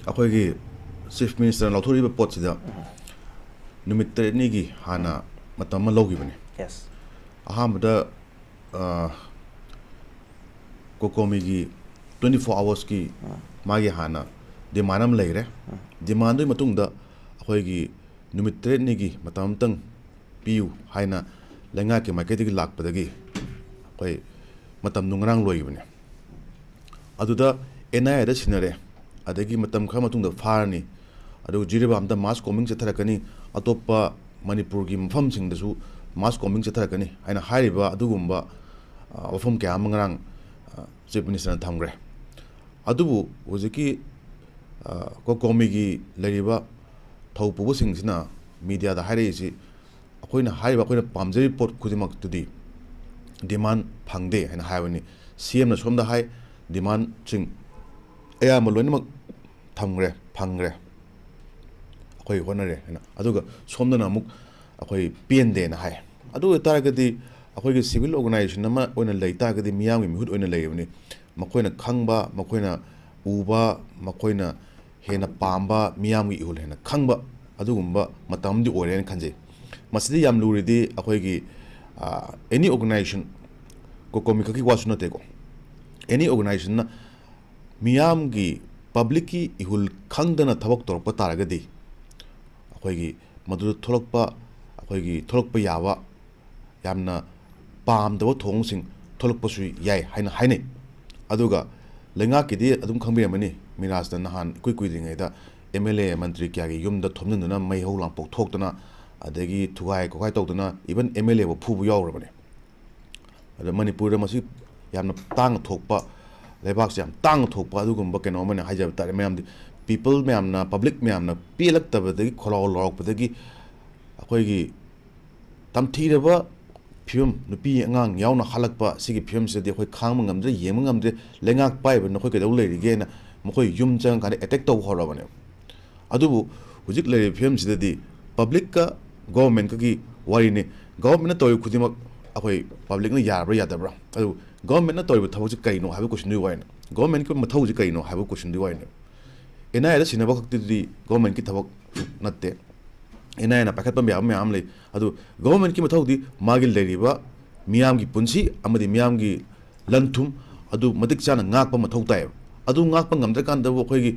ꯑꯩꯈꯣꯏꯒꯤ ꯆꯤꯐ ꯃꯤꯅꯤꯁꯇꯔꯅ ꯂꯧꯊꯣꯛꯏꯕ ꯄꯣꯠꯁꯤꯗ ꯅꯨꯃꯤꯠ 8ꯅꯤꯒꯤ ꯍꯥꯟꯅ ꯃꯇꯝ ꯑꯃ ꯂꯧꯈꯤꯕꯅꯤ ꯑꯍꯥꯟꯕꯗ ꯀꯣꯀꯣꯃꯤꯒꯤ 24 hours मागी हाना डिमांड अम लेरे डिमांड दुई मतुंगदा अखोइगी नुमित 8 मतमतंग पियु हाइना लेंगा के मार्केट की लाकपदगी अखोइ मतम नुंगरांग लोइबने अदुदा एनआई दा सिनरे अदगी मतम खा मतुंगदा फारनी अदु जिरिबामदा मास कॉमिंग चथरकनी अतोप्पा मणिपुर की मफम सिंगदसु मास कॉमिंग चथरकनी हाइना हाइरिबा अदुगुम्बा वफम क्या मंगरांग चीफ मिनिस्टर थमग्रे अदुबु हुजिकी कोकोमीगी लेरिबा थौपुबसिंगसिना मीडिया दा हाइरेसि अखोइना हाइबा अखोइना पामजरी पोट खुदिमक्तुदी डिमांड फंगदे हाइना हाइबनी सीएम ना सोमदा हाइ डिमांड सिंग अयाम लोइनमक थमग्रे फंगरे अखोइ होनरे हाइना अदुगा सोमदना अमुक अखोइ पेंदे ना हाइ अदु तारगदी अखोइगी सिविल ऑर्गेनाइजेशन अमा ओइना लेतागदी मियामगी मिहुत ओइना लेबनी मखोइना खंगबा मखोइना उबा मखोइना हेना पांबा मियामगी इहुल हेना खंगबा अदुगुम्बा मतमदि ओइरेन खंजे मसिदि याम लुरिदि अखोइगी एनी ऑर्गेनाइजेशन कोकोमी खकी वासु नतेको एनी ऑर्गेनाइजेशन ना मियामगी पब्लिक की इहुल खंगदना थबक तोरप तारगदी अखोइगी मदु थोलकपा अखोइगी थोलकपा यावा यामना पामदब थोंगसिंग थोलकपसु याय हाइना हाइने अदुगा लेंगाकिदि अदुम खंबिरमनी मिराजदा नहान कुइ कुइदिङैदा एमएलए मंत्री क्यागी युमदा थोमनदुना मैहौ लांपोक थोक्तना अदगी थुगाय कोगाय तौदना इवन एमएलए बो फुबु यावरबने अद मणिपुरदा मसि यामना तांग थोकपा लेबाकसे याम तांग थोकपा अदुगुम्बा केनो मने हाइजब तारे मयामदि पीपल मयामना पब्लिक मयामना पेलक्तबदगी खोलाव लौरकपदगी अखोइगी तमथीरबा फिल्म नुपी अंगांग यावना हलकपा सिगी फिल्म से अखोइ खांग मंगमद्रे येम मंगमद्रे लेंगाक पाइब नखोइ केदौ लेरिगेना मखोइ युम चंग काने अटैक तौ हरबने अदुबु हुजिक लेरि फिल्म सिददि पब्लिक का गवर्नमेंट की वारिने गवर्नमेंट तोय खुदिमक अखोइ पब्लिक न यारब्रा यादब्रा अदु गवर्नमेंट न तोय थबक कइनो हाबो क्वेश्चन दि वाइन गवर्नमेंट की मथौ जि कइनो हाबो क्वेश्चन दि वाइन एनआई दा सिनबा खक्ति गवर्नमेंट की थबक नत्ते एनआई ना पाखत म्याम म्याम ले अदु गवर्नमेंट की मथौदी मागी लेरिबा मियाम की पुंसी अमदि मियाम की लंथुम अदु मतिक चाना ngakpa मथौ ताय अदु ngakpa ngamdra kan da अखोइगी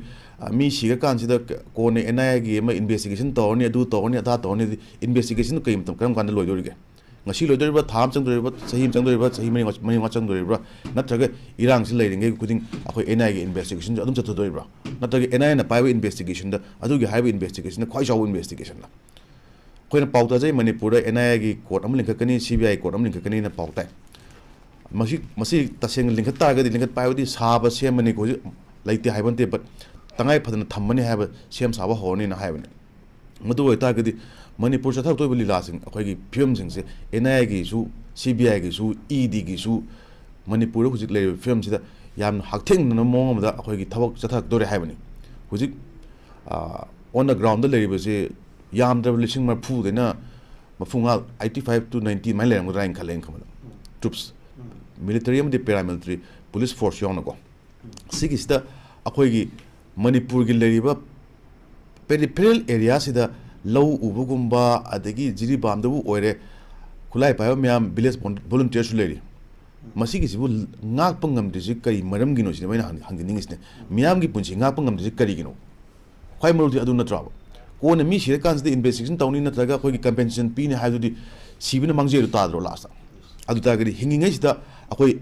मी सिगा कानसिदा कोने एनआई की एमा इन्वेस्टिगेशन तौरनी अदु तौरनी अदा तौरनी इन्वेस्टिगेशन कइम तम करम कान लोइदोरिगे ngasi loidoriba tham changdoriba sahim changdoriba sahi mani nga changdoriba natraga irang si leiringe kuding akhoi NI ge investigation adum chatodoriba natraga NI na paiba investigation da adugi haiba investigation da khwai chaw investigation la khoina pauta jai manipur da NI ge court am linkakani CBI court am linkakani na pauta masi taseng linkat ta ga di linkat paiba di saba semani ko laiti haibante but tangai phadana thammani haiba sem saba horni na haibani madu oita ga di manipur cha thak toy lila sing akhoi gi film sing se NI gi su CBI gi su ED gi su manipur hujik le film sida yam haktheng na mong da akhoi gi thabak cha thak dore haibani hujik on the ground da le se yam da lising mar phu de na mafunga 85 to 90 mai le ngam rain khalen khamala troops military am de paramilitary police force yong na ko sigi sida akhoi gi manipur gi le ba peripheral area sida low ubugumba adagi jiri bamdabu oire khulai payo myam village volunteer su leri masi gi sibu ngak pangam disi kari maram gi no sine maina hangning isne myam gi punchi ngak pangam disi kari gi no khwai multi adu na traba ko na mi sire kan de investigation tawni na traga khoi gi compensation pi ne haidu di sibina mangje ru ta dro last adu ta gi hinging ngai sida akhoi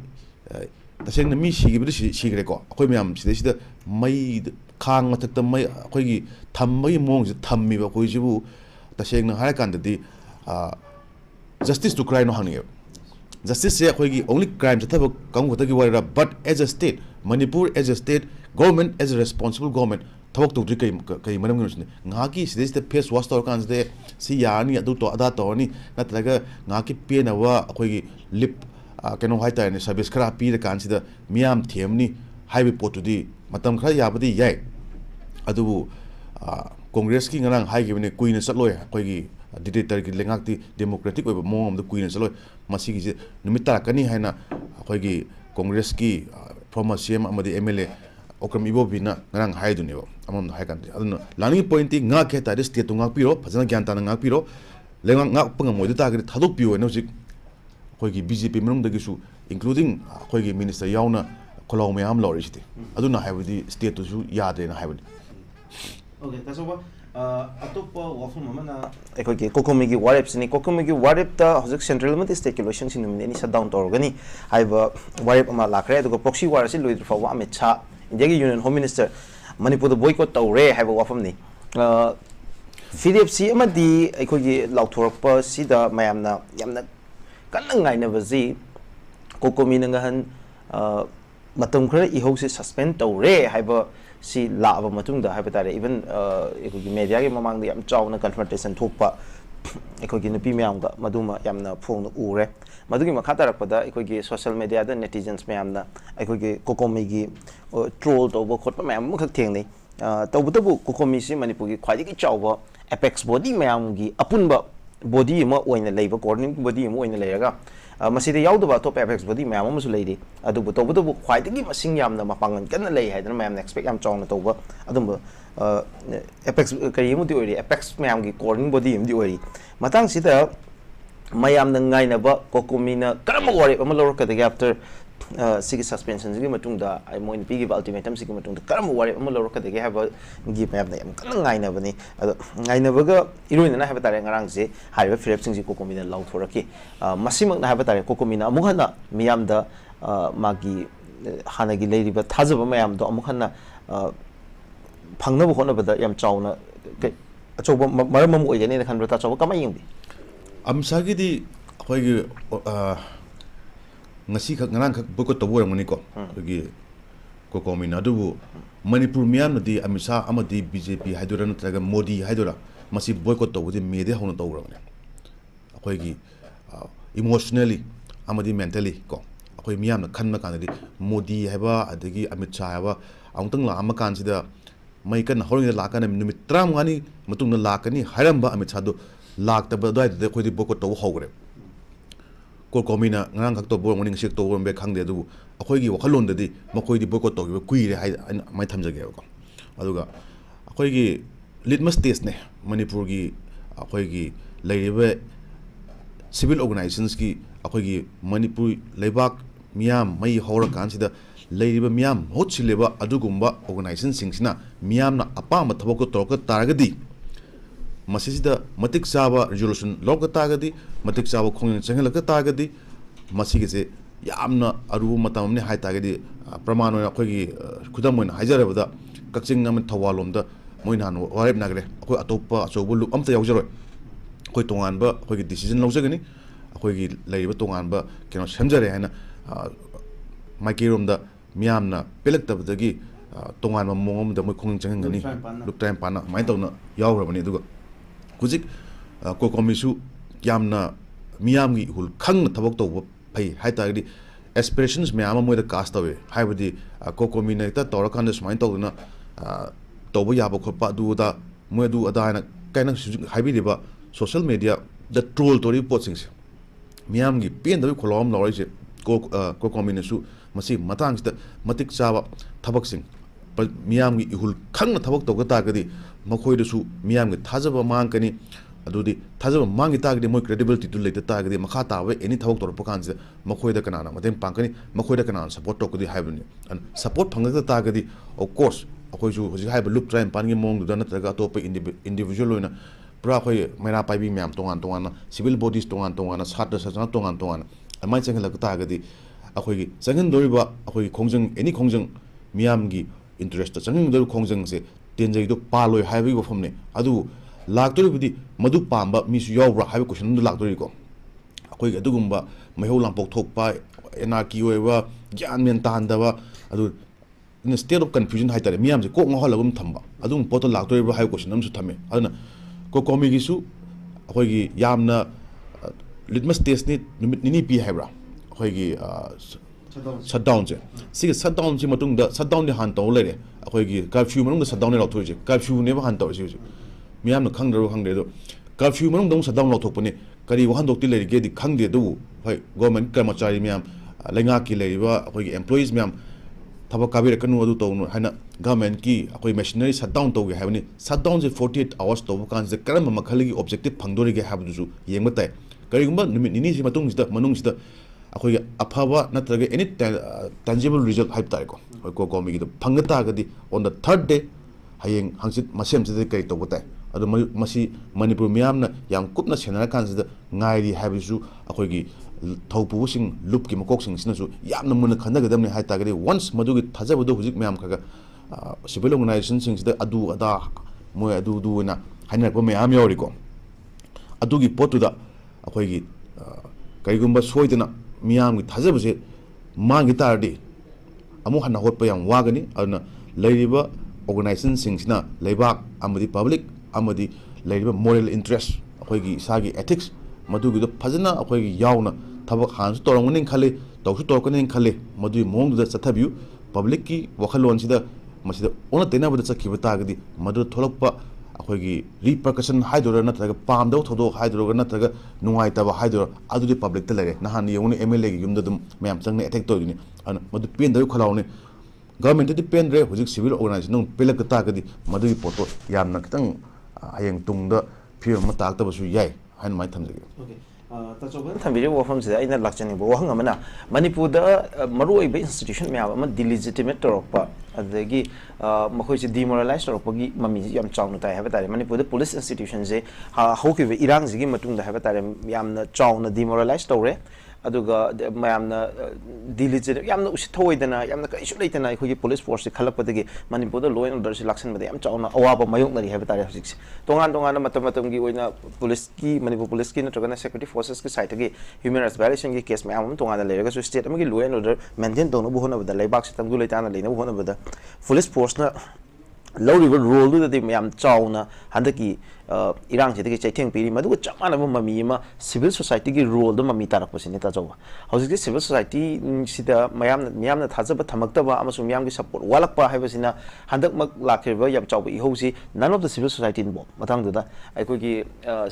taseng na mi sigi bi sigre ko akhoi myam sida mai khang mathak mai akhoi gi thammai mong ji thammi ba khoi jibu taseng na har kan di justice to crime no hangye justice se akhoi gi only crime sa thab kang khota gi wara but as a state manipur as a state government as a responsible government thawak to dri kai manam gi nga ki sidis the face wash tor kan de si yani adu to ada to ni natraga nga ki pe na wa akhoi gi lip keno hai ta ni service khara pi de kan sida miam them ni haibe potudi matam khara yabadi yai adubu congress ki ngarang hai gibne kuina chatloi akhoi gi dictator ki lengak ti democratic oiba mong am kuina chatloi masi gi numita kani haina akhoi gi congress ki from CM amadi MLA okram ibobina ngarang haiduneba amam hai kan aduna lani pointi nga ke ta state to nga piro phajana gyan ta nga piro lenga nga panga moida ta gari thadok piyo no jik khoi gi BJP manung da gisu including khoi gi minister yauna kholaw mayam lawri site aduna haibudi state to su yadre na haibudi okay tasoba atopa wafum amana ekoi kokomi gi warep sini kokomi gi warep ta hojik central mat state election sin numne ni shutdown torgani haiba warep ama lakre adugo proxy war si loidur fa wa me cha india gi union home minister manipur da boycott tawre haiba wafam ni FDFC amadi ekoi gi lauthorpa sida mayamna yamna kanna ngaina bazi kokomi nga han matam khara ihose suspend tawre haiba si laaba matungda haiba tare even ekoi media gi mamang da yam chawna confrontation thokpa ekoi gi nupi myam ga maduma yamna phong ure madugi makha tarakpada ekoi gi social media da netizens myamna ekoi gi kokomi gi troll tawba khotpa myam khak thengni tawbutabu kokomi si manipur gi khwadi gi chawba apex body myam gi apunba body ma oina leiba coordinating body ma oina leiraga masida yaudaba top apex body myam ma su leidi adubu tawbutabu khwadi masing yamna mapangan kana lei haidana myam expect yam chawna tawba adum apex kari mu di ori apex myam gi coordinating body mu di ori matang sida mayam na ngaina ba kokomina karam wari ama lor ka de after sigi suspension sigi matungda ai moin pi gi ultimatum sigi matungda karam wari ama lor ka de ha ba gi mayam na yam kana ngaina bani ado ngaina ba ga iroina na ha ba tare ngarang se haiba frep sing kokomina law thoraki masimak na ha ba tare kokomina amuk hana miyam da magi hanagi leiriba thajaba mayam do amuk hana phangna bu khona bada yam chawna achoba maram mu oigani na khanbra ta choba kama yingbi amsagi di khoi gi ngasi khak ngarang khak boycott to boram ni ko gi kokomi na du manipur miam di amisa amadi BJP haidura natraga modi haidura masi boycott to di mede hona to boram ni khoi gi emotionally amadi mentally ko khoi miam na khanna kan di modi haiba adagi amit shah haiba amtang la amakan sida mai kan horing la kan numit tram ngani matung na la kani hairamba amit shah do lak ta badai de khoi di boycott to hogre ko komina ngang khak to bo morning sik to bo be khang de du akhoi gi wakhalon de di makhoi di boycott to gi kui re hai mai thamjage ko aduga akhoi gi litmus test ne manipur gi akhoi gi leibe civil organizations ki akhoi gi manipur leibak miam mai hora kan sida leiba miam hot sileba adugumba organization singsina miam na apa ma thabok to torka taragadi masisida matik saba resolution log tagadi matik saba khong changel ka tagadi masigi se yamna aru matam ne hai tagadi praman oina khogi khudam oina haijarabada kakching nam thawalom da moina no warep nagre khoi atopa achobulu amta yawjaro khoi tongan ba khogi decision lawjagani khogi leiba tongan ba keno semjare haina maikirom da miamna pelak tabdagi tongan ma mongom da moi khong changani luk time pana mai tawna yawrabani duga kuzik kokomisu yamna miyamgi hul khang thabok to phai hai ta di aspirations me ama moida cast away haibadi kokomina ta torakan smain to na to bo yaba khopa du da modu ada na kaina haibi diba social media the troll to report sings miyamgi pen da kholom lawai je kokomina su masi matang sta matik chawa thabak sing miyamgi hul khang thabok to ga ta ga di makhoi su miyam ge thajaba mang kani adudi thajaba mangi tagdi moi credibility tu leita tagdi makha tawe any thawak tor pakan se makhoi da kana na matem pangkani makhoi da kana support to kudi haibni and support phangda tagdi of course akhoi ju hoji haiba loop try pan gi mong du da na taga to pe individual loina pra khoi mera pai bi myam tongan tongan civil bodies tongan tongan sat sa tongan tongan amai changla ka tagdi akhoi gi changen doriba akhoi khongjang any khongjang miyam gi interest changen dor khongjang se tenjai do paloi haibi bofamne adu laktori budi madu pamba misu yawra haibi question du laktori ko akoi adugumba mahau lampok thokpa enaki oiba gyan men tandaba adu in a state of confusion haitare miyam se ko ngholagum thamba adum poto laktori ba haibi question amsu thame aduna ko komi gisu akoi gi yamna litmus test ni numit nini pi haibra akoi gi shutdown je sig shutdown ji matung da shutdown ni han to lere akoi gi curfew manung da shutdown ni law thoi je curfew ne ba han to ji miyam na khangdaro khangde do curfew manung dong shutdown law thok pone kari wahan dok ti lere ge di khangde do hoi government karmachari miyam lenga ki lere ba akoi gi employees miyam thaba kabir kanu adu tawnu haina government ki akoi machinery shutdown tawge habani shutdown je 48 hours tawbu kan je karam makhali objective phangdori ge habdu ju yengba tai karigumba numit nini si matung sida akoi aphaba natraga any tangible result hype tai ko ko mi gi phangata gadi on the third day hayeng hangsit masem se kai tawbu tai adu masi manipur miyamna yam kupna senara kan sida ngairi habisu akoi gi thaupu sing loop ki makok sing sinasu yamna mun khanda gadamni hai tagari once madu gi thajabadu hujik mayam khaga civil organization sing sida adu ada moy adu na haina ko mayam yori ko adu gi potu da akoi gi kaigumba soidana miyam gi thajabase mangi tardi amu hana hotpa yam wagani aduna leiriba organization sing sina leibak amadi public amadi leiriba moral interest akoi gi sagi ethics मधुगी फजना अखोई यावना थबक हांसु तोरंगने खले तौसु तोरकने खले मधुई मोंगदुदा चथाबियु public की वखलोन सिदा मसिदा ओना तेनाबदा चखिबा तागदी मधु थोलकपा अखोई repercussion हाइदोरा नत्रगा पामदौ थोदो हाइदोरा नत्रगा नुंगाइतबा हाइदोरा अदुदि public त लगे नहान यौने एमएलए की युमदा दम मयाम चंगने अटैक तोदिनि अन मधु पेनदौ खलावने गवर्नमेंट दि पेनरे हुजिक सिविल ऑर्गेनाइजेशन पेलक तागदी मधुगी पोतो यामना खतंग हयेंग तुंगदा फिर म ताक्तबसु याय हाइन माइ थमजगे ओके तचोबन थंबिरे वफम से आइना लाक्चनी बो वहंग अमना मणिपुर द मरुई बे इंस्टीट्यूशन म्याब अम डिलेजिटिमेट तोरकपा अदगी मखोइ से डिमोरलाइज तोरकपगी ममी याम चाउन ताय हबे तारे मणिपुर द पुलिस इंस्टीट्यूशन से हौकिबे इरांग जिगी मतुंग द हबे तारे यामना चाउन डिमोरलाइज तोरे अदुगा मयामना डिलेजिट यामना उसिथोइदना यामना कइसु लेतना अखोगी पुलिस फोर्स से खलकपदगी मणिपुर द लॉ एंड ऑर्डर से लाक्सन बदे याम चाउन अवाब मयोकनरी हबे तारे हजिक तोंगान तोंगान मतम की ओइना पुलिस की मणिपुर पुलिस की नत्रगना सेक्युरिटी फोर्सेस की साइड की ह्यूमन राइट्स वायलेशन की केस मैम तोंगान लेरगा स्टेट में की लॉ एंड ऑर्डर मेंटेन तोनो बुहोना बदा लेबाक से तंगु लेताना लेना बुहोना बदा पुलिस फोर्स ना लौरिबा रोल दुदि मैम चाउना हंदकी इरांग से चैथेंग पीरी मदु चमानब ममी सिविल सोसाइटी की रोल ममी तारकपसिने ताजौबा हौजिक सिविल सोसाइटी सिदा मयामना थाजब थमक्तबा अमसुम मयामगी सपोर्ट वालकपा हाइबसिना हंदकमक लाखिबा याम चाउबा इहौसी none of the civil society involve मतंगदुदा अखोगी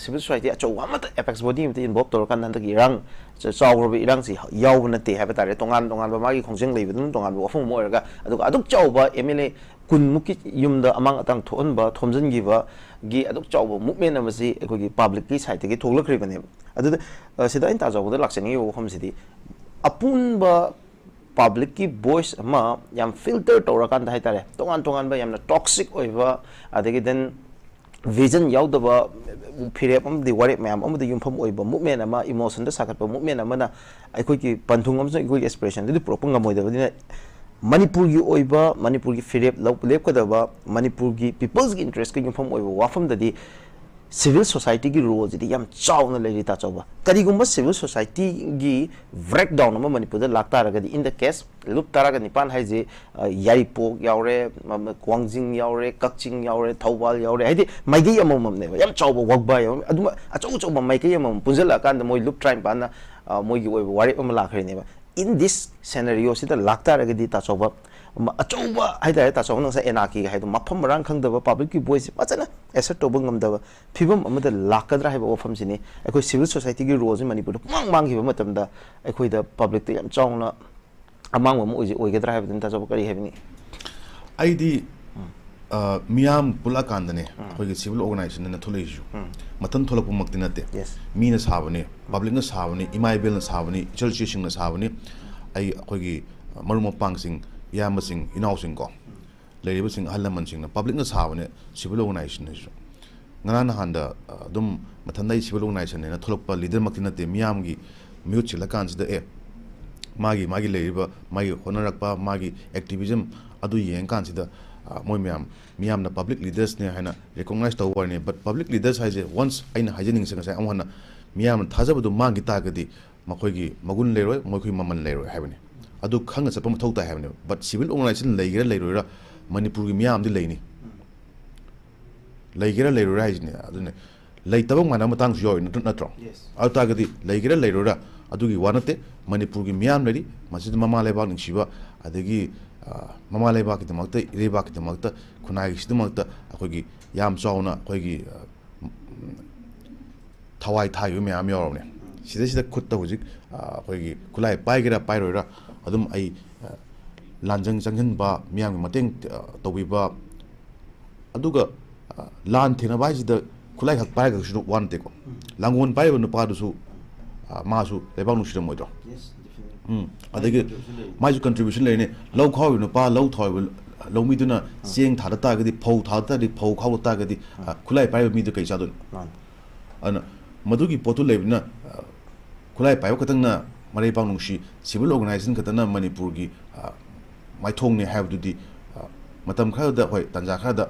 सिविल सोसाइटी अचौ अमत एपेक्स बॉडी मत इन्वॉल्व तोरकान हंदकी इरांग चाउरबा इरांग सि याव नते हाइबा तारे तोंगान मागी खोंजेंग लेबदुन तोंगान वफुम मोरगा अदुगा अदुक चाउबा एमएलए कुनमुकी युमदा अमांग अतांग थोनबा थोमजनगिबा गी अदुक चाउबा मूवमेंट अमसी अखोगी पब्लिक की साइड की थोलखरिबने अदुदा सिदा इन ताजावदा लाक्सनी वखमसिदी अपुनबा पब्लिक की वॉइस अमा याम फिल्टर तोरकान हाइतारे तोंगान बा यामना टॉक्सिक ओइबा अदगी देन विजन याउदबा फिरेप अमदि वारेप मैम अमदि युमफम ओइबा मूवमेंट अमा इमोशन द साकटबा मूवमेंट अमना अखोगी पंथुंग अमसो अखोगी एक्सप्रेशन दि प्रोपंग मोइदबदिना मणिपुर की ओइबा मणिपुर की फिरेप लेपकदबा मणिपुर की पीपल्स की इंटरेस्ट की युमफम ओइबा वाफम ददी सिविल सोसाइटी की रोल जी याम चाउना लेरि ताचौबा करिगुम्बा सिविल सोसाइटी की ब्रेकडाउन अमा मणिपुर द लाक्तारगदि इन द केस लुप ताराग निपान हाइजे यारिपोक यावरे क्वांगजिंग यावरे कक्चिंग यावरे थौबाल यावरे हाइदि माइगै अममने याम चाउबा वगबा याम अदुमा अचौ माइगै अमम पुंजला कांद मोइ लुप ट्राइम पाना मोइगी ओइबा वारेप अमा लाखरिनेबा in this scenario sida laktaragadi tachoba achoba haida tachoba nangsa enaki haidu mafam rang khangdaba public ki voice pachana assert toba ngamdaba phibam amada lakadra haiba ofam sini akoi civil society ki role manipur mang hiba matamda akoi da public te yam chawna amang mo oigadra haiba tachoba kari haibni aidi मियाम पुला कांदने अखोगी civil organisation ने थोलेजु मतन थोलप मक्तिनते Meena Sabne public न साबने इमाइबेल न साबने चलचेसिंग न साबने आई अखोगी मरुम पांगसिंग यामसिंग इनाउसिंग को लेरिबसिंग हल्लमनसिंग न public न Sabne civil organisation ने ngana na handa dum mathandai civil organization ne tholokpa leader maktinate miyamgi mute chilakan sida magi leriba magi honarakpa magi activism adu yeng kan sida moi miyam na public leaders ne haina recognize tawar ne but public leaders haije once aina haijening singa sai amhana miyam thajabadu mangi tagadi makoigi magun leroi moikhui maman leroi haibani adu khanga chapa mathau ta haibani but civil organization leigira manipur gi miyam di leini leigira leiroi haijne adune leitabang mana matang joi natro autagadi leigira leirora adugi wanate manipur gi miyam leri masjid mama lebak ningshiba adagi mama lebak ki damakta irebak ki damakta khunai gi damakta akogi yam chauna akogi thawai thayu miyam yorone sida khutta hujik akogi kulai paigira pairoira adum ai ꯂꯥꯟꯖꯪ ꯆꯪꯍꯟꯕ ꯃꯤꯌꯥꯝꯒꯤ ꯃꯇꯦꯡ ꯇꯧꯕꯤꯕ ꯑꯗꯨꯒ ꯂꯥꯟ ꯊꯦꯡꯅꯕ ꯍꯥꯏꯁꯤꯗ ꯈꯨꯠꯂꯥꯏ ꯈꯛ ꯄꯥꯏꯔꯒꯁꯨ ꯋꯥ ꯅꯠꯇꯦꯀꯣ ꯂꯥꯡꯒꯣꯜ ꯄꯥꯏꯔꯤꯕ ꯅꯨꯄꯥꯗꯨꯁꯨ ꯃꯥꯁꯨ ꯂꯩꯕꯥꯛ ꯅꯨꯡꯁꯤꯔꯝꯃꯣꯏꯗ꯭ꯔꯣ ꯑꯗꯒꯤ ꯃꯥꯏꯁꯨ ꯀꯟꯇ꯭ꯔꯤꯕ꯭ꯌꯨꯁꯟ ꯂꯩꯔꯤꯅꯤ ꯂꯧ ꯈꯥꯎꯔꯤꯕ ꯅꯨꯄꯥ ꯂꯧ ꯊꯥꯎꯔꯤꯕ ꯂꯧꯃꯤꯗꯨꯅ ꯆꯦꯡ ꯊꯥꯗ ꯇꯥꯔꯒꯗꯤ ꯐꯧ ꯊꯥꯗ ꯇꯥꯔꯒꯗꯤ ꯐꯧ ꯈꯥꯎꯗ ꯇꯥꯔꯒꯗꯤ ꯈꯨꯠꯂꯥꯏ ꯄꯥꯏꯔꯤꯕ ꯃꯤꯗꯨ ꯀꯩ ꯆꯥꯗꯣꯏꯅꯣ ꯑꯗꯨꯅ ꯃꯗꯨꯒꯤ ꯄꯣꯠꯇꯨ ꯂꯩꯕꯅꯤꯅ ꯈꯨꯠꯂꯥꯏ ꯄꯥꯏꯕ ꯈꯛꯇꯪꯅ ꯃꯔꯩꯕꯥꯛ ꯅꯨꯡꯁꯤ ꯁꯤꯚꯤꯜ ꯑꯣꯔꯒꯅꯥꯏꯖꯦꯁꯟ ꯈꯛꯇꯅ ꯃꯅꯤꯄꯨꯔꯒꯤ ꯃꯥꯏꯊꯣꯡꯅꯤ ꯍꯥꯏꯕꯗꯨꯗꯤ ꯃꯇꯝ ꯈꯔꯗ ꯍꯣꯏ ꯇꯥꯟꯖꯥ ꯈꯔꯗ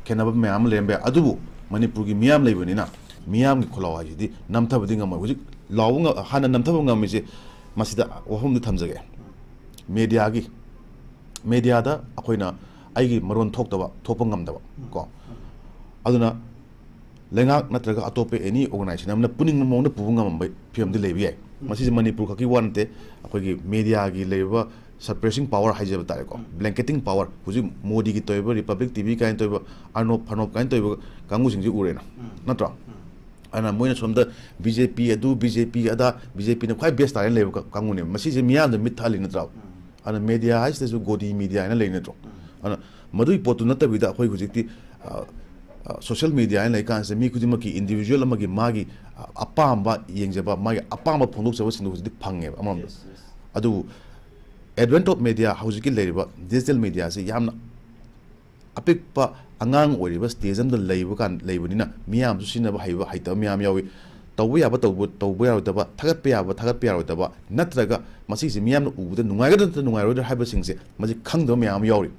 ꯈꯦꯠꯅꯕ ꯃꯌꯥꯝ ꯑꯃ ꯂꯩꯔꯝꯕ ꯌꯥꯏ ꯑꯗꯨꯕꯨ ꯃꯅꯤꯄꯨꯔꯒꯤ ꯃꯤꯌꯥꯝ ꯂꯩꯕꯅꯤꯅ ꯃꯤꯌꯥꯝꯒꯤ ꯈꯣꯜꯂꯥꯎ ꯍꯥꯏꯁꯤꯗꯤ ꯅꯝꯊꯕꯗꯤ ꯉꯝꯃꯣꯏ ꯍꯧꯖꯤꯛ ꯂꯥꯎꯕ ꯍꯥꯟꯅ ꯅꯝꯊꯕ ꯉꯝꯃꯤꯁꯦ ꯃꯁꯤꯗ ꯋꯥꯐꯝꯗꯤ ꯊꯝꯖꯒꯦ ꯃꯦꯗꯤꯌꯥꯗ ꯑꯩꯈꯣꯏꯅ ꯑꯩꯒꯤ ꯃꯔꯣꯟ ꯊꯣꯛꯄ ꯉꯝꯗꯕ ꯀꯣ ꯑꯗꯨꯅ ꯂꯩꯉꯥꯛ ꯅꯠꯇ꯭ꯔꯒ ꯑꯇꯣꯞꯄ ꯑꯦꯅꯤ ꯑꯣꯔꯒꯅꯥꯏꯖꯦꯁꯟ ꯑꯃꯅ ꯄꯨꯅꯤꯡꯕ ꯃꯑꯣꯡꯗ ꯄꯨꯕ ꯉꯝꯕ ꯐꯤꯕꯝꯗꯤ ꯂꯩꯕ ꯌꯥꯏ ꯃꯁꯤꯁꯦ ꯃꯅꯤꯄꯨꯔ ꯈꯛꯀꯤ ꯋꯥ ꯅꯠꯇꯦ ꯑꯩꯈꯣꯏꯒꯤ ꯃꯦꯗꯤꯌꯥꯒꯤ ꯂꯩꯔꯤꯕ ꯁꯞꯄ꯭ꯔꯦꯁꯤꯡ ꯄꯋꯥꯔ ꯍꯥꯏꯖꯕ ꯇꯥꯔꯦꯀꯣ ꯕ꯭ꯂꯦꯡꯀꯦꯇꯤꯡ ꯄꯋꯥꯔ ꯍꯧꯖꯤꯛ ꯃꯣꯗꯤꯒꯤ ꯇꯧꯔꯤꯕ ꯔꯤꯄꯕ꯭ꯂꯤꯛ ꯇꯤꯚꯤ ꯀꯥꯏꯅ ꯇꯧꯔꯤꯕ ꯑꯔꯅꯣꯞ ꯀꯥꯏꯅ ꯇꯧꯔꯤꯕ ꯀꯥꯡꯕꯨꯁꯤꯡꯁꯤ ꯎꯔꯦꯅ ꯅꯠꯇ꯭ꯔꯣ ꯑꯗꯨꯅ ꯃꯣꯏꯅ ꯁꯣꯝꯗ ꯕꯤ.ꯖꯦ.ꯄꯤ ꯑꯗꯨ ꯕꯤ.ꯖꯦ.ꯄꯤ ꯑꯗꯥ ꯕꯤ.ꯖꯦ.ꯄꯤꯅ ꯈ꯭ꯋꯥꯏ ꯕꯦꯁ ꯇꯥꯔꯦꯅ ꯂꯩꯕ ꯀꯥꯡꯕꯨꯅꯦꯕ ꯃꯁꯤꯁꯦ ꯃꯤꯌꯥꯝꯗ ꯃꯤꯠ ꯊꯍꯜꯂꯤ ꯅꯠꯇ꯭ꯔꯣ ꯑꯗꯨꯅ ꯃꯦꯗꯤꯌꯥ ꯍꯥꯏꯁꯤꯗꯁꯨ ꯒꯣꯗꯤ ꯃꯦꯗꯤꯌꯥ ꯍꯥꯏꯅ ꯂꯩ ꯅꯠꯇ꯭ꯔꯣ ꯑꯗꯨꯅ ꯃꯗꯨꯒꯤ ꯄꯣꯠꯇꯨ ꯅꯠꯇꯕꯤꯗ ꯑꯩꯈꯣꯏ ꯍꯧꯖꯤꯛꯇꯤ ꯁꯣꯁꯤꯌꯦꯜ ꯃꯦꯗꯤꯌꯥ ꯍꯥꯏꯅ ꯂꯩꯀꯥꯟꯁꯤꯗ ꯃꯤ ꯈꯨꯗꯤꯡꯃꯛꯀꯤ ꯏꯟꯗꯤꯕꯤꯖꯨꯋꯦꯜ ꯑꯃꯒꯤ ꯃꯥꯒꯤ ꯑꯄꯥꯝꯕ ꯌꯦꯡꯖꯕ ꯃꯥꯒꯤ ꯑꯄꯥꯝꯕ ꯐꯣꯡꯗꯣꯛꯆꯕꯁꯤꯡꯗꯨ ꯍꯧꯖꯤꯛꯇꯤ ꯐꯪꯉꯦꯕ ꯑꯃꯔꯣꯝꯗ ꯑꯗꯨꯕꯨ ꯑꯦꯗꯚꯦꯟꯠ ꯑꯣꯐ ꯃꯦꯗꯤꯌꯥ ꯍꯧꯖꯤꯛꯀꯤ ꯂꯩꯔꯤꯕ ꯗꯤꯖꯤꯇꯦꯜ ꯃꯦꯗꯤꯌꯥꯁꯤ ꯌꯥꯝꯅ ꯑꯄꯤꯛꯄ ꯑꯉꯥꯡ ꯑꯣꯏꯔꯤꯕ ꯁ꯭ꯇꯦꯖ ꯑꯃꯗ ꯂꯩꯕꯅꯤꯅ ꯃꯤꯌꯥꯝꯁꯨ ꯁꯤꯖꯤꯟꯅꯕ ꯍꯩꯕ ꯍꯩꯇꯕ ꯃꯌꯥꯝ ꯌꯥꯎꯏ ꯇꯧꯕ ꯌꯥꯕ ꯇꯧꯕ ꯌꯥꯔꯣꯏꯗꯕ ꯊꯥꯒꯠꯄ ꯌꯥꯕ ꯊꯥꯒꯠꯄ ꯌꯥꯔꯣꯏꯗꯕ ꯅꯠꯇ꯭ꯔꯒ ꯃꯁꯤꯁꯦ ꯃꯤꯌꯥꯝꯅ ꯎꯕꯗ ꯅꯨꯡꯉꯥꯏꯒꯗ꯭ꯔꯥ ꯅꯠꯇ꯭ꯔꯒ ꯅꯨꯡꯉꯥꯏꯔꯣꯏꯗ꯭ꯔꯥ ꯍꯥꯏꯕꯁꯤꯡꯁꯦ ꯃꯁꯤ ꯈꯪꯗꯕ ꯃꯌꯥꯝ ꯑꯃ ꯌꯥꯎꯔꯤ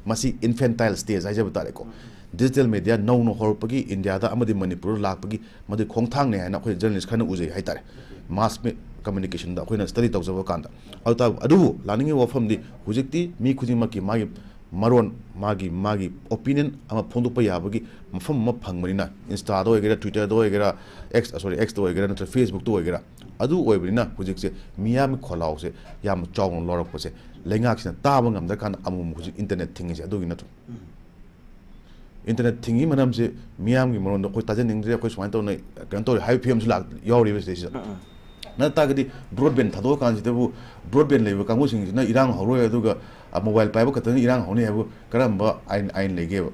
ꯃꯁꯤ ꯏꯟꯐꯦꯟꯇꯥꯏꯜ ꯁ꯭ꯇꯦꯖ ꯍꯥꯏꯖꯕ ꯇꯥꯔꯦꯀꯣ ꯗꯤꯖꯤꯇꯦꯜ ꯃꯦꯗꯤꯌꯥ ꯅꯧꯅ ꯍꯧꯔꯛꯄꯒꯤ ꯏꯟꯗꯤꯌꯥꯗ ꯑꯃꯗꯤ ꯃꯅꯤꯄꯨꯔꯗ ꯂꯥꯛꯄꯒꯤ ꯃꯗꯨ ꯈꯣꯡꯊꯥꯡꯅꯦ ꯍꯥꯏꯅ ꯑꯩꯈꯣꯏ ꯖꯔꯅꯦꯂꯤꯁ ꯈꯔꯅ ꯎꯖꯩ ꯍꯥꯏꯇꯥꯔꯦ ꯃꯥꯁ ꯀꯝꯃꯨꯅꯤꯀꯦꯁꯟꯗ ꯑꯩꯈꯣꯏꯅ ꯁ꯭ꯇꯗꯤ ꯇꯧꯖꯕ ꯀꯥꯟꯗ ꯑꯗꯨꯕꯨ ꯂꯥꯛꯅꯤꯡꯉꯤꯕ ꯋꯥꯐꯝꯗꯤ ꯍꯧꯖꯤꯛꯇꯤ ꯃꯤ ꯈꯨꯗꯤꯡꯃꯛꯀꯤ ꯃꯥꯒꯤ ꯃꯔꯣꯟ ꯃꯥꯒꯤ ꯑꯣꯄꯤꯅꯤꯌꯟ ꯑꯃ ꯐꯣꯡꯗꯣꯛꯄ ꯌꯥꯕꯒꯤ ꯃꯐꯝ ꯑꯃ ꯐꯪꯕꯅꯤꯅ ꯏꯟꯁꯇꯥꯗ ꯑꯣꯏꯒꯦꯔꯥ ꯇ꯭ꯋꯤꯇꯔꯗ ꯑꯣꯏꯒꯦꯔꯥ ꯑꯦꯛꯁꯇ ꯑꯣꯏꯒꯦꯔꯥ ꯅꯠꯇ꯭ꯔꯒ ꯐꯦꯁꯕꯨꯛꯇ ꯑꯣꯏꯒꯦꯔꯥ ꯑꯗꯨ ꯑꯣꯏꯕꯅꯤꯅ ꯍꯧꯖꯤꯛꯁꯦ ꯃꯤꯌꯥꯝꯒꯤ ꯈꯣꯜꯂꯥꯎꯁꯦ ꯌꯥꯝꯅ ꯆꯥꯎꯅ ꯂꯧꯔꯛꯄꯁꯦ ꯂꯩꯉꯥꯛꯁꯤꯅ ꯇꯥꯕ ꯉꯝꯗ꯭ꯔꯀꯥꯟꯗ ꯑꯃꯨꯛ ꯍꯧꯖꯤꯛ ꯏꯟꯇꯔꯅꯦꯠ ꯊꯤꯡꯉꯤꯁꯦ ꯑꯗꯨꯒꯤ ꯅꯠꯇ꯭ꯔꯣ ꯏꯟꯇꯔꯅꯦꯠ ꯊꯤꯡꯉꯤ ꯃꯔꯝꯁꯦ ꯃꯤꯌꯥꯝꯒꯤ ꯃꯔꯣꯟꯗꯣ ꯑꯩꯈꯣꯏ ꯇꯥꯖꯅꯤꯡꯗ꯭ꯔꯦ ꯑꯩꯈꯣꯏ ꯁꯨꯃꯥꯏꯅ ꯇꯧꯅ ꯀꯩꯅꯣ ꯇꯧꯔꯦ ꯍꯥꯏꯕ ꯐꯤꯕꯝꯁꯨ ꯌꯥꯎꯔꯤꯕ ꯁꯤꯗꯩꯁꯤꯗ ꯅꯠꯇꯥꯔꯒꯗꯤ ꯕ꯭ꯔꯣꯗꯕꯦꯟ ꯊꯥꯗꯣꯛꯑꯀꯥꯟꯁꯤꯗꯕꯨ ꯕ꯭ꯔꯣꯗꯕꯦꯟ ꯂꯩꯕ ꯀꯥꯡꯕꯨꯁꯤꯡꯁꯤꯅ ꯏꯔꯥꯡ ꯍꯧꯔꯣꯏ ꯑꯗꯨꯒ ꯃꯣꯕꯥꯏꯜ ꯄꯥꯏꯕ ꯈꯛꯇꯅ ꯏꯔꯥꯡ ꯍꯧꯅꯤ ꯍꯥꯏꯕꯨ ꯀꯔꯝꯕ ꯑꯥꯏꯟ ꯂꯩꯒꯦꯕ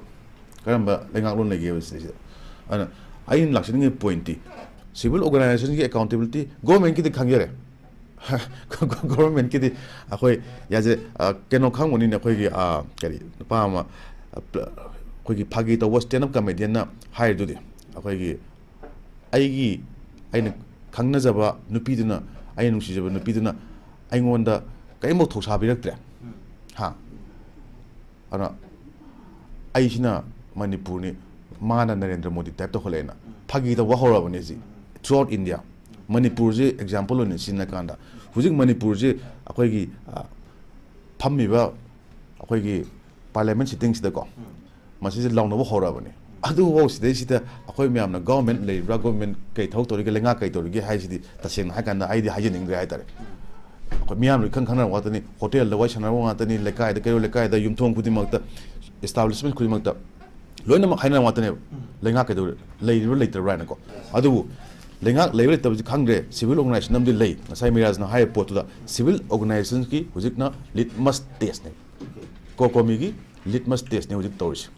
ꯀꯔꯝꯕ ꯂꯩꯉꯥꯛꯂꯣꯟ ꯂꯩꯒꯦꯕ ꯁꯤꯗꯩꯁꯤꯗ ꯑꯗꯨꯅ ꯑꯩꯅ ꯂꯥꯛꯆꯅꯤꯡꯉꯤꯕ ꯄꯣꯏꯟꯇꯤ ꯁꯤꯚꯤꯜ ꯑꯣꯔꯒꯅꯥꯏꯖꯦꯁꯟꯒꯤ ꯑꯦꯀꯥꯎꯟꯇꯦꯕꯤꯂꯤꯇꯤ ꯒꯣꯔꯃꯦꯟꯠꯀꯤꯗꯤ ꯈꯪꯖꯔꯦ ꯒꯣꯔꯃꯦꯟꯠꯀꯤꯗꯤ ꯑꯩꯈꯣꯏ ꯌꯥꯖꯔꯦ ꯀꯩꯅꯣ ꯈꯪꯕꯅꯤꯅ ꯑꯩꯈꯣꯏꯒꯤ ꯀꯔꯤ ꯅꯨꯄꯥ ꯑꯃ ꯑꯩꯈꯣꯏꯒꯤ ꯐꯥꯒꯤ ꯇꯧꯕ ꯁ꯭ꯇꯦꯟ ꯑꯞ ꯀꯃꯦꯗꯤꯌꯟꯅ ꯍꯥꯏꯔꯤꯗꯨꯗꯤ ꯑꯩꯈꯣꯏꯒꯤ ꯑꯩꯅ ꯈꯪꯅꯖꯕ ꯅꯨꯄꯤꯗꯨꯅ ꯑꯩꯅ ꯅꯨꯡꯁꯤꯖꯕ ꯅꯨꯄꯤꯗꯨꯅ ꯑꯩꯉꯣꯟꯗ ꯀꯔꯤꯝꯐꯥꯎ ꯊꯧꯁꯥꯕꯤꯔꯛꯇ꯭ꯔꯦ ꯑꯗꯨꯅ ꯑꯩꯁꯤꯅ ꯃꯅꯤꯄꯨꯔꯅꯤ ꯃꯥꯅ ꯅꯔꯦꯟꯗ꯭ꯔ ꯃꯣꯗꯤ ꯇꯥꯏꯞ ꯇꯧꯈꯠꯂꯛꯑꯦꯅ ꯐꯥꯒꯤ ꯇꯧꯕ ꯍꯧꯔꯕꯅꯤ ꯁꯤ ꯊ꯭ꯔꯨ ꯑꯥꯎꯠ ꯏꯟꯗꯤꯌꯥ ꯃꯅꯤꯄꯨꯔꯁꯦ ꯑꯦꯛꯖꯥꯝꯄꯜ ꯑꯣꯏꯅ ꯁꯤꯖꯤꯟꯅꯀꯥꯟꯗ ꯍꯧꯖꯤꯛ ꯃꯅꯤꯄꯨꯔꯁꯦ ꯑꯩꯈꯣꯏꯒꯤ ꯐꯝꯃꯤꯕ ꯑꯩꯈꯣꯏꯒꯤ ꯄꯥꯔꯂꯤꯌꯥꯃꯦꯟꯠ ꯁꯤꯇꯤꯡꯁꯤꯗꯀꯣ ꯃꯁꯤꯁꯦ ꯂꯥꯎꯅꯕ ꯍꯧꯔꯛꯑꯕꯅꯤ ꯑꯗꯨꯐꯥꯎ ꯁꯤꯗꯩꯁꯤꯗ ꯑꯩꯈꯣꯏ ꯃꯌꯥꯝꯅ ꯒꯣꯔꯃꯦꯟꯠ ꯂꯩꯔꯤꯕ꯭ꯔꯥ ꯒꯣꯔꯃꯦꯟꯠ ꯀꯩ ꯊꯕꯛ ꯇꯧꯔꯤꯒꯦ ꯂꯩꯉꯥꯛ ꯀꯩ ꯇꯧꯔꯤꯒꯦ ꯍꯥꯏꯁꯤꯗꯤ ꯇꯁꯦꯡꯅ ꯍꯥꯏꯀꯥꯟꯗ ꯑꯩꯗꯤ ꯍꯥꯏꯖꯅꯤꯡꯗ꯭ꯔꯦ ꯍꯥꯏꯇꯥꯔꯦ ꯑꯩꯈꯣꯏ ꯃꯤꯌꯥꯝꯅ ꯏꯈꯪ ꯈꯪꯅꯔꯕ ꯉꯥꯛꯇꯅꯤ ꯍꯣꯇꯦꯜꯗ ꯋꯥꯔꯤ ꯁꯥꯟꯅꯕ ꯉꯥꯛꯇꯅꯤ ꯂꯩꯀꯥꯏꯗ ꯀꯩꯔꯣꯜ ꯂꯩꯀꯥꯏꯗ ꯌꯨꯝꯊꯣꯡ ꯈꯨꯗꯤꯡꯃꯛꯇ ꯏꯁꯇꯥꯕ꯭ꯂꯤꯁꯃꯦꯟ ꯈꯨꯗꯤꯡꯃꯛꯇ ꯂꯣꯏꯅꯃꯛ ꯍꯥꯏꯅꯔꯕ ꯉꯥꯛꯇꯅꯦꯕ ꯂꯩꯉꯥꯛ ꯀꯩꯗꯧꯔꯦ ꯂꯩꯔꯤꯕ꯭ꯔꯥ ꯂꯩꯇ꯭ꯔꯕ꯭ꯔꯥ ꯍꯥꯏꯅꯀꯣ ꯑꯗꯨꯕꯨ ꯂꯩꯉꯥꯛ ꯂꯩꯕ ꯂꯩꯇꯕꯁꯤ ꯈꯪꯗ꯭ꯔꯦ ꯁꯤꯚꯤꯜ ꯑꯣꯔꯒꯅꯥꯏꯖꯦꯁꯟ ꯑꯃꯗꯤ ꯂꯩ ꯉꯁꯥꯏ ꯃꯤꯔꯥꯖꯅ ꯍꯥꯏꯔꯤꯕ ꯄꯣꯠꯇꯨꯗ ꯁꯤꯚꯤꯜ ꯑꯣꯔꯒꯅꯥꯏꯖꯦꯁꯟꯒꯤ ꯍꯧꯖꯤꯛꯅ ꯂꯤꯠꯃꯁ ꯇꯦꯁꯅꯦ ꯀꯣꯀꯣꯃꯤꯒꯤ ꯂꯤꯠꯃꯁ ꯇꯦꯁꯅꯦ ꯍꯧꯖꯤꯛ ꯇꯧꯔꯤꯁꯦ